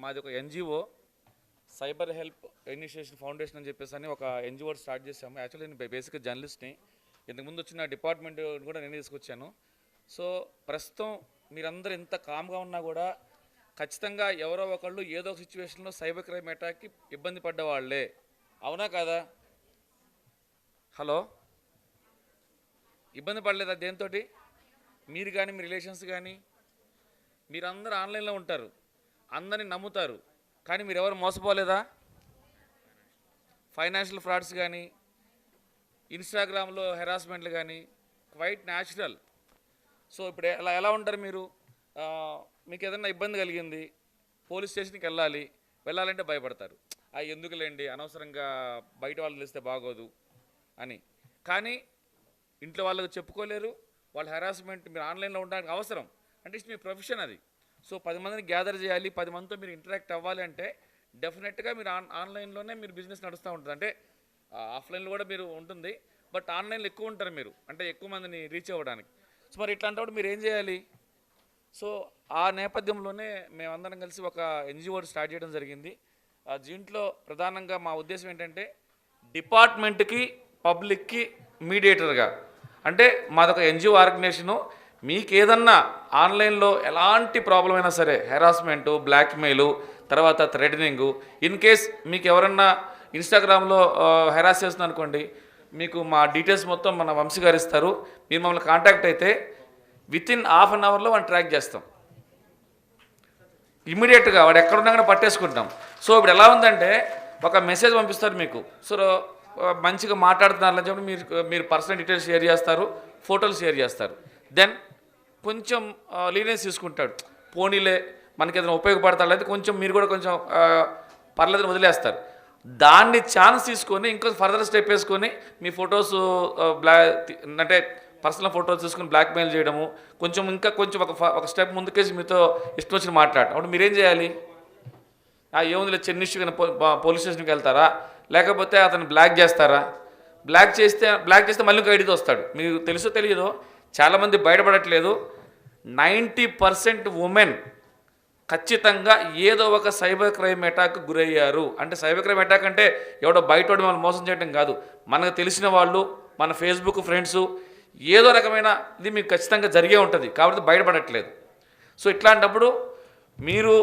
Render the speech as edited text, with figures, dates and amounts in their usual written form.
మాది ఒక NGO cyber help initiation foundation అని చెప్పేసి అని ఒక ఎన్జిఓ స్టార్ట్ చేశాము. యాక్చువల్లీ నేను బేసిక్గా జర్నలిస్ట్ని. ఇంతకుముందు వచ్చిన డిపార్ట్మెంట్ కూడా నేను తీసుకొచ్చాను. సో ప్రస్తుతం మీరందరూ ఎంత కామ్గా ఉన్నా కూడా ఖచ్చితంగా ఎవరో ఒకళ్ళు ఏదో ఒక సిచ్యువేషన్లో సైబర్ క్రైమ్ అటాక్కి ఇబ్బంది పడ్డవాళ్లే. అవునా కాదా? హలో, ఇబ్బంది పడలేదా దేంతో? మీరు కానీ మీ రిలేషన్స్ కానీ మీరందరూ ఆన్లైన్లో ఉంటారు, అందరినీ నమ్ముతారు, కానీ మీరు ఎవరు మోసపోలేదా? ఫైనాన్షియల్ ఫ్రాడ్స్ కానీ ఇన్స్టాగ్రామ్లో హెరాస్మెంట్లు కానీ క్వైట్ న్యాచురల్. సో ఇప్పుడు ఎలా ఉంటారు మీరు? మీకు ఏదైనా ఇబ్బంది కలిగింది, పోలీస్ స్టేషన్కి వెళ్ళాలంటే భయపడతారు. ఎందుకులేండి అనవసరంగా బయట వాళ్ళు తెలిస్తే బాగోదు అని. కానీ ఇంట్లో వాళ్ళకి చెప్పుకోలేరు. వాళ్ళ హెరాస్మెంట్ మీరు ఆన్లైన్లో ఉండడానికి అవసరం అంటే మీ ప్రొఫెషన్ అది. సో 10 మందిని గ్యాదర్ చేయాలి, 10 మందితో మీరు ఇంటరాక్ట్ అవ్వాలి అంటే డెఫినెట్గా మీరు ఆన్లైన్లోనే మీరు బిజినెస్ నడుస్తూ ఉంటుంది. అంటే ఆఫ్లైన్లో కూడా మీరు ఉంటుంది, బట్ ఆన్లైన్లో ఎక్కువ ఉంటారు మీరు, అంటే ఎక్కువ మందిని రీచ్ అవ్వడానికి. సో మరి ఇట్లాంటప్పుడు మీరు ఏం చేయాలి? సో ఆ నేపథ్యంలోనే మేమందరం కలిసి ఒక ఎన్జిఓ స్టార్ట్ చేయడం జరిగింది. దీంట్లో ప్రధానంగా మా ఉద్దేశం ఏంటంటే డిపార్ట్మెంట్కి పబ్లిక్కి మీడియేటర్గా, అంటే మాదొక ఎన్జిఓ ఆర్గనైజేషను. మీకు ఏదన్నా ఆన్లైన్లో ఎలాంటి ప్రాబ్లం అయినా సరే, హెరాస్మెంటు, బ్లాక్మెయిలు, తర్వాత థ్రెటనింగు, ఇన్ కేస్ మీకు ఎవరన్నా ఇన్స్టాగ్రామ్లో హెరాస్ చేస్తుంది అనుకోండి, మీకు మా డీటెయిల్స్ మొత్తం మన వంశీ గారు ఇస్తారు. మీరు మమ్మల్ని కాంటాక్ట్ అయితే వితిన్ హాఫ్ అన్ అవర్లో వాడిని ట్రాక్ చేస్తాం. ఇమ్మీడియట్గా వాడు ఎక్కడున్నా కూడా పట్టేసుకుంటాం. సో ఇప్పుడు ఎలా ఉందంటే ఒక మెసేజ్ పంపిస్తారు మీకు. సో మంచిగా మాట్లాడుతున్నారని చెప్పి మీరు పర్సనల్ డీటెయిల్స్ షేర్ చేస్తారు, ఫోటోలు షేర్ చేస్తారు. దెన్ కొంచెం లీనియన్స్ తీసుకుంటాడు, పోనీలే మనకి ఏదైనా ఉపయోగపడతాడు అయితే కొంచెం మీరు కూడా కొంచెం పర్లేదని వదిలేస్తారు. దాన్ని ఛాన్స్ తీసుకొని ఇంకొంచెం ఫర్దర్ స్టెప్ వేసుకొని మీ ఫొటోస్ అంటే పర్సనల్ ఫొటోస్ తీసుకుని బ్లాక్మెయిల్ చేయడము, ఇంకా కొంచెం ఒక స్టెప్ ముందుకేసి మీతో ఇష్టం వచ్చిన మాట్లాడటం. అప్పుడు మీరేం చేయాలి? ఏముంది చెన్నిష్గా పోలీస్ స్టేషన్కి వెళ్తారా, లేకపోతే అతను బ్లాక్ చేస్తారా? బ్లాక్ చేస్తే మళ్ళీ ఇంకో ఐడితో వస్తాడు. మీకు తెలుసో తెలియదో చాలామంది బయటపడట్లేదు. 90% ఉమెన్ ఖచ్చితంగా ఏదో ఒక సైబర్ క్రైమ్ అటాక్ గురయ్యారు. అంటే సైబర్ క్రైమ్ అటాక్ అంటే ఎవడో బయటోడు మనం మోసం చేయడం కాదు, మనకు తెలిసిన వాళ్ళు, మన ఫేస్బుక్ ఫ్రెండ్స్, ఏదో రకమైన ఇది మీకు ఖచ్చితంగా జరిగే ఉంటుంది, కాబట్టి బయటపడట్లేదు. సో ఇట్లాంటప్పుడు మీరు